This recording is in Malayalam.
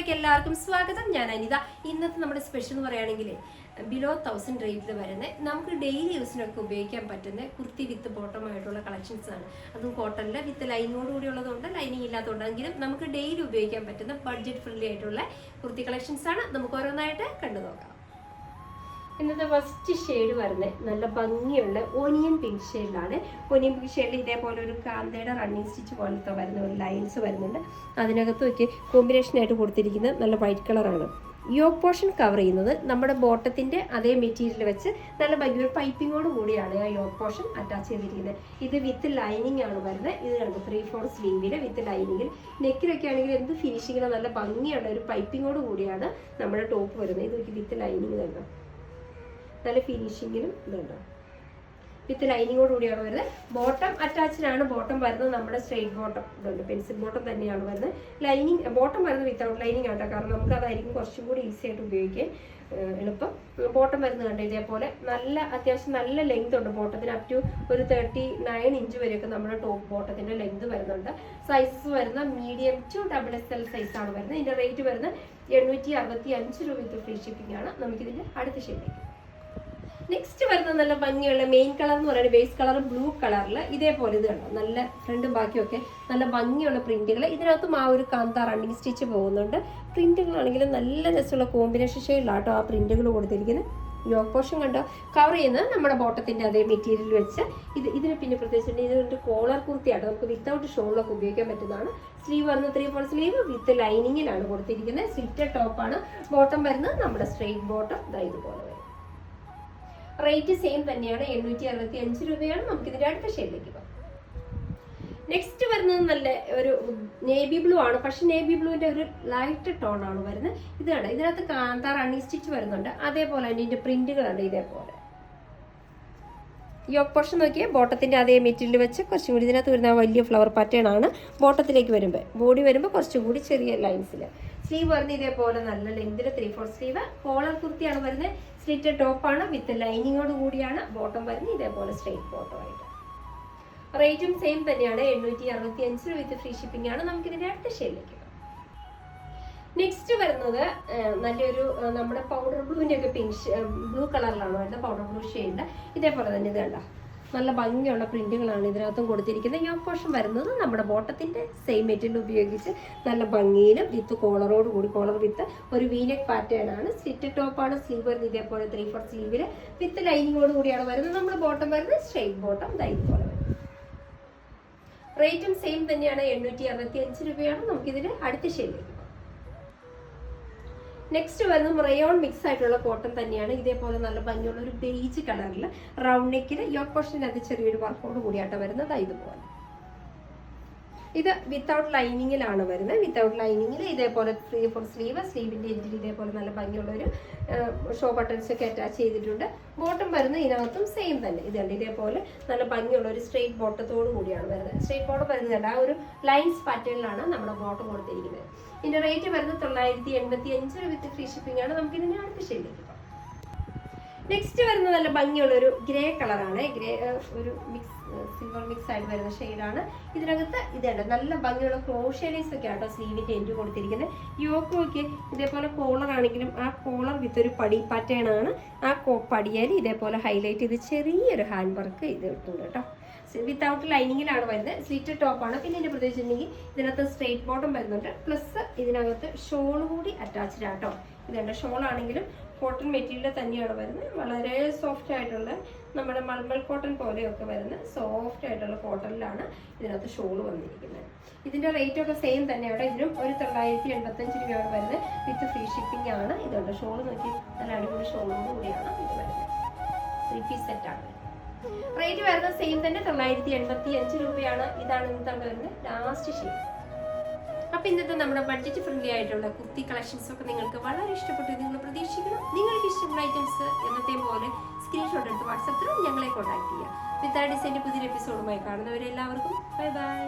എല്ലാവർക്കും സ്വാഗതം. ഞാൻ അനിത. ഇന്നത്തെ നമ്മുടെ സ്പെഷ്യൽ എന്ന് പറയുകയാണെങ്കിൽ ബിലോ 1000 റേറ്റിൽ വരുന്ന നമുക്ക് ഡെയിലി യൂസിനൊക്കെ ഉപയോഗിക്കാൻ പറ്റുന്ന കുർത്തി വിത്ത് ബോട്ടം ആയിട്ടുള്ള കളക്ഷൻസ് ആണ്. അതും കോട്ടണിൽ വിത്ത് ലൈനിങ്ങോട് കൂടി ഉള്ളതുകൊണ്ട് ലൈനിങ് ഇല്ലാത്തതുകൊണ്ടെങ്കിലും നമുക്ക് ഡെയിലി ഉപയോഗിക്കാൻ പറ്റുന്ന ബഡ്ജറ്റ് ഫ്രണ്ട്ലി ആയിട്ടുള്ള കുർത്തി കളക്ഷൻസ് ആണ്. നമുക്ക് ഓരോന്നായിട്ട് കണ്ടു നോക്കാം. ഇന്നത്തെ ഫസ്റ്റ് ഷെയ്ഡ് വരുന്നത് നല്ല ഭംഗിയുള്ള ഓനിയൻ പിങ്ക് ഷെയ്ഡിലാണ്. ഓനിയൻ പിങ്ക് ഷെയ്ഡിൽ ഇതേപോലെ ഒരു കാന്തയുടെ റണ്ണിങ് സ്റ്റിച്ച് പോലത്തെ വരുന്ന ഒരു ലൈൻസ് വരുന്നുണ്ട്. അതിനകത്ത് നോക്കി കോമ്പിനേഷനായിട്ട് കൊടുത്തിരിക്കുന്നത് നല്ല വൈറ്റ് കളറാണ്. യോക്ക് പോർഷൻ കവർ ചെയ്യുന്നത് നമ്മുടെ ബോട്ടത്തിൻ്റെ അതേ മെറ്റീരിയൽ വെച്ച് നല്ല ഭംഗി ഒരു പൈപ്പിങ്ങോട് കൂടിയാണ് ആ യോക്ക് പോർഷൻ അറ്റാച്ച് ചെയ്തിരിക്കുന്നത്. ഇത് വിത്ത് ലൈനിങ് ആണ് വരുന്നത്. ഇത് കണ്ടു 3/4 സ്ലീവിൽ വിത്ത് ലൈനിങ്ങിൽ. നെക്കിലൊക്കെ ആണെങ്കിൽ എന്ത് ഫിനിഷിങ്ങിന് നല്ല ഭംഗിയുള്ള ഒരു പൈപ്പിങ്ങോട് കൂടിയാണ് നമ്മുടെ ടോപ്പ് വരുന്നത്. ഇത് വിത്ത് ലൈനിങ് കണ്ടോ, നല്ല ഫിനിഷിങ്ങിലും ഇതുണ്ടോ, വിത്ത് ലൈനിങ്ങോട് കൂടിയാണ് വരുന്നത്. ബോട്ടം അറ്റാച്ച്ഡ് ആണ്. ബോട്ടം വരുന്നത് നമ്മുടെ സ്ട്രെയിറ്റ് ബോട്ടം ഇതുണ്ട്, പെൻസിൽ ബോട്ടം തന്നെയാണ് വരുന്നത്. ലൈനിങ് ബോട്ടം വരുന്നത് വിത്തൗട്ട് ലൈനിങ് ആണ്, കാരണം നമുക്ക് അതായിരിക്കും കുറച്ചും കൂടി ഈസി ആയിട്ട് ഉപയോഗിക്കാൻ എളുപ്പം. ബോട്ടം വരുന്നത് കണ്ട് ഇതേപോലെ നല്ല അത്യാവശ്യം നല്ല ലെങ്ത് ഉണ്ട് ബോട്ടത്തിന്. അപ് ടു ഒരു 39 ഇഞ്ച് വരെയൊക്കെ നമ്മുടെ ടോപ്പ് ബോട്ടത്തിന്റെ ലെങ്ത് വരുന്നുണ്ട്. സൈസസ് വരുന്ന മീഡിയം ടു XXL സൈസാണ് വരുന്നത്. ഇതിന്റെ റേറ്റ് വരുന്നത് 865 രൂപ വിത്ത് ഫ്രീ ഷിപ്പിംഗ് ആണ്. നമുക്കിതിന്റെ അടുത്ത ഷെയ്ഡിലേക്ക്. നെക്സ്റ്റ് വരുന്നത് നല്ല ഭംഗിയുള്ള മെയിൻ കളർ എന്ന് പറയുന്നത് ബേസ് കളർ ബ്ലൂ കളറിൽ ഇതേപോലെ ഇത് കണ്ടോ, നല്ല ഫ്രണ്ടും ബാക്കിയൊക്കെ നല്ല ഭംഗിയുള്ള പ്രിന്റുകൾ. ഇതിനകത്തും ആ ഒരു കാന്ത റണ്ണിങ് സ്റ്റിച്ച് പോകുന്നുണ്ട്. പ്രിന്റുകളാണെങ്കിലും നല്ല രസമുള്ള കോമ്പിനേഷൻ ഷെയ്ഡിലാട്ടോ ആ പ്രിന്റുകൾ കൊടുത്തിരിക്കുന്നത്. യോക്ക് പോർഷൻ കണ്ടോ കവർ ചെയ്യുന്നത് നമ്മുടെ ബോട്ടത്തിന്റെ അതേ മെറ്റീരിയൽ വെച്ച്. ഇതിന് പിന്നെ പ്രത്യേകിച്ച് ഇതൊരു കോളർ കുർത്തിയാട്ടോ, നമുക്ക് വിത്തൗട്ട് ഷോളിലൊക്കെ ഉപയോഗിക്കാൻ പറ്റുന്നതാണ്. സ്ലീവ് വരുന്നത് 3/4 സ്ലീവ് വിത്ത് ലൈനിങ്ങിലാണ് കൊടുത്തിരിക്കുന്നത്. സ്ലിറ്റഡ് ടോപ്പാണ്. ബോട്ടം വരുന്നത് നമ്മുടെ സ്ട്രെയിറ്റ് ബോട്ടം ഇതുപോലെ വരും. റേറ്റ് സെയിം തന്നെയാണ്, 865 രൂപയാണ്. നമുക്കിതിന്റെ അടുത്ത ഷെയ്ഡിലേക്ക് പോകാം. നെക്സ്റ്റ് വരുന്നത് നല്ല ഒരു നേവി ബ്ലൂ ആണ്, പക്ഷെ നേവി ബ്ലൂവിന്റെ ഒരു ലൈറ്റ് ടോൺ ആണ് വരുന്നത്. ഇതാണ് ഇതിനകത്ത് കാന്ത റണ്ണിങ് സ്റ്റിച്ച് വരുന്നുണ്ട്. അതേപോലെ തന്നെ ഇതിന്റെ പ്രിന്റുകളുണ്ട് ഇതേപോലെ. യോക്ക് പോർഷൻ നോക്കിയാൽ ബോട്ടത്തിന്റെ അതേ മെറ്റീരിയൽ വെച്ച് കുറച്ചും കൂടി ഇതിനകത്ത് വരുന്ന വലിയ ഫ്ലവർ പാറ്റേൺ ആണ്. ബോട്ടത്തിലേക്ക് വരുമ്പോൾ ബോഡി വരുമ്പോൾ കുറച്ചും കൂടി ചെറിയ ലൈൻസിൽ. സ്ലീവ് വരുന്നത് ഇതേപോലെ നല്ല ലെങ്തിൽ 3/4 സ്ലീവ്. കോളർ കുർത്തിയാണ് വരുന്നത്. സ്ലിറ്റഡ് ടോപ്പാണ് വിത്ത് ലൈനിങ്ങോട് കൂടിയാണ്. ബോട്ടം വരുന്നത് ഇതേപോലെ സ്ട്രെയിറ്റ് ബോട്ടം ആയിട്ട്. റേറ്റും സെയിം തന്നെയാണ്, 865 രൂപ വിത്ത് ഫ്രീ ഷിപ്പിംഗ് ആണ്. നമുക്കിതിന്റെ അടുത്ത ഷെയ്ഡിലേക്ക്. നെക്സ്റ്റ് വരുന്നത് നല്ലൊരു നമ്മുടെ പൗഡർ ബ്ലൂവിന്റെ ഒക്കെ ബ്ലൂ കളറിലാണ് വരുന്നത്. പൗഡർ ബ്ലൂ ഷെയ്ഡ് ഇതേപോലെ തന്നെ ഇത് കണ്ട നല്ല ഭംഗിയുള്ള പ്രിന്റുകളാണ് ഇതിനകത്തും കൊടുത്തിരിക്കുന്നത്. യോക്ക് പോർഷൻ വരുന്നത് നമ്മുടെ ബോട്ടത്തിന്റെ സെയിം മെറ്റീരിയൽ ഉപയോഗിച്ച് നല്ല ഭംഗിയിലും വിത്ത് കോളറോട് കൂടി, കോളർ വിത്ത് ഒരു വീനെക്ക് പാറ്റേൺ ആണ്. സ്ലിറ്റ് ടോപ്പാണ്. സ്ലീവ് വരുന്നത് ഇതേപോലെ 3/4 സ്ലീവില് വിത്ത് ലൈനിങ്ങോട് കൂടിയാണ് വരുന്നത്. നമ്മുടെ ബോട്ടം വരുന്നത് സ്ട്രെയിറ്റ് ബോട്ടം ഇതുപോലെ വരും. റേറ്റും സെയിം തന്നെയാണ്, 865 രൂപയാണ്. നമുക്കിതിന് അടുത്ത ഷെയ്ഡിലേക്ക്. നെക്സ്റ്റ് വരുന്നത് റയോൺ മിക്സ് ആയിട്ടുള്ള കോട്ടൺ തന്നെയാണ്. ഇതേപോലെ നല്ല ഭംഗിയുള്ള ഒരു ബേജ് കളറിൽ റൗണ്ട് നെക്കിൽ യോക്ക് പോർഷനകത്ത് ചെറിയൊരു വർക്കോട് കൂടിയാട്ടോ വരുന്നത് ഇതുപോലെ. ഇത് വിത്തൗട്ട് ലൈനിങ്ങിലാണ് വരുന്നത്. വിത്തൗട്ട് ലൈനിങ്ങിൽ ഇതേപോലെ 3/4 സ്ലീവ്. സ്ലീവിന്റെ എൻഡിൽ ഇതേപോലെ നല്ല ഭംഗിയുള്ള ഒരു ഷോ ബട്ടൺസ് ഒക്കെ അറ്റാച്ച് ചെയ്തിട്ടുണ്ട്. ബോട്ടം വരുന്നത് ഇതിനകത്തും സെയിം തന്നെ. ഇതുണ്ട് ഇതേപോലെ നല്ല ഭംഗിയുള്ള ഒരു സ്ട്രെയിറ്റ് ബോട്ടത്തോട് കൂടിയാണ് വരുന്നത്. സ്ട്രെയിറ്റ് ബോട്ടം വരുന്നത് ആ ഒരു ലൈൻസ് പാറ്റേണിലാണ് നമ്മുടെ ബോട്ടം കൊടുത്തിരിക്കുന്നത്. ഇതിന്റെ റേറ്റ് വരുന്നത് 985 രൂപ വിത്ത് ഫ്രീ ഷിപ്പിംഗ് ആണ്. നമുക്ക് ഇതിന്റെ അടുത്ത ഷെയ്ഡിലേക്ക് പോകാം. നെക്സ്റ്റ് വരുന്നത് നല്ല ഭംഗിയുള്ള ഒരു ഗ്രേ കളറാണ്. ഗ്രേ ഒരു മിക്സ് സിൽവർ മിക്സ് ആയിട്ട് വരുന്ന ഷെയ്ഡാണ്. ഇതിനകത്ത് ഇതുണ്ട് നല്ല ഭംഗിയുള്ള ക്രോഷേലീസ് ഒക്കെ ആട്ടോ സ്ലീവിന്റെ എൻഡ് കൊടുത്തിരിക്കുന്നത്. യോക്ക് ഒക്കെ ഇതേപോലെ കോളർ ആണെങ്കിലും ആ കോളർ വിത്ത് ഒരു പടി പാറ്റേൺ ആണ്. ആ പടിയാൽ ഇതേപോലെ ഹൈലൈറ്റ് ചെയ്ത് ചെറിയൊരു ഹാൻഡ് വർക്ക് ഇത് ഇട്ടുണ്ട് കേട്ടോ. വിത്തൗട്ട് ലൈനിങ്ങിലാണ് വരുന്നത്. സ്ലിറ്റ് ടോപ്പാണ്. പിന്നെ ഇതിന്റെ പ്രത്യേകിച്ചിട്ടുണ്ടെങ്കിൽ ഇതിനകത്ത് സ്ട്രെയിറ്റ് ബോട്ടം വരുന്നുണ്ട്. പ്ലസ് ഇതിനകത്ത് ഷോൾ കൂടി അറ്റാച്ച്ഡ് ആട്ടോ. ഇതുണ്ട് ഷോൾ ആണെങ്കിലും കോട്ടൺ മെറ്റീരിയൽ തന്നെയാണ് വരുന്നത്. വളരെ സോഫ്റ്റ് ആയിട്ടുള്ള നമ്മുടെ മൾമൽ കോട്ടൺ പോലെയൊക്കെ വരുന്ന സോഫ്റ്റ് ആയിട്ടുള്ള കോട്ടണിലാണ് ഇതിനകത്ത് ഷോൾ വന്നിരിക്കുന്നത്. ഇതിന്റെ റേറ്റ് ഒക്കെ സെയിം തന്നെയാണ്. ഇതിനും ഒരു 985 രൂപയാണ് വരുന്നത് വിത്ത് ഫ്രീ ഷിപ്പിംഗ് ആണ്. ഇതുണ്ട് ഷോൾ നോക്കി നല്ല അടിപൊളി ഷോളോട് കൂടിയാണ് ഇത് വരുന്നത്. 3 പീസ് സെറ്റാണ്. റേറ്റ് വരുന്നത് സെയിം തന്നെ, 985 രൂപയാണ്. ഇതാണ് ഇന്നത്തെ വരുന്നത് ലാസ്റ്റ് ഷെയ്ഡ്. അപ്പൊ ഇന്നത്തെ നമ്മുടെ ബഡ്ജറ്റ് ഫ്രണ്ട്ലി ആയിട്ടുള്ള കുർത്തി കളക്ഷൻസ് ഒക്കെ നിങ്ങൾക്ക് വളരെ ഇഷ്ടപ്പെട്ടു നിങ്ങൾ പ്രതീക്ഷിക്കണം. നിങ്ങൾക്ക് ഇഷ്ടമുള്ള ഐറ്റംസ് എന്നത്തെ പോലെ സ്ക്രീൻഷോട്ട് എടുത്ത് വാട്സാപ്പ് ത്രൂ ഞങ്ങളെ കോൺടാക്ട് ചെയ്യുക. വിത്ത് ആ ഡിസൈൻ്റെ പുതിയൊരു എപ്പിസോഡുമായി കാണുന്നവരെല്ലാവർക്കും ബൈ ബൈ.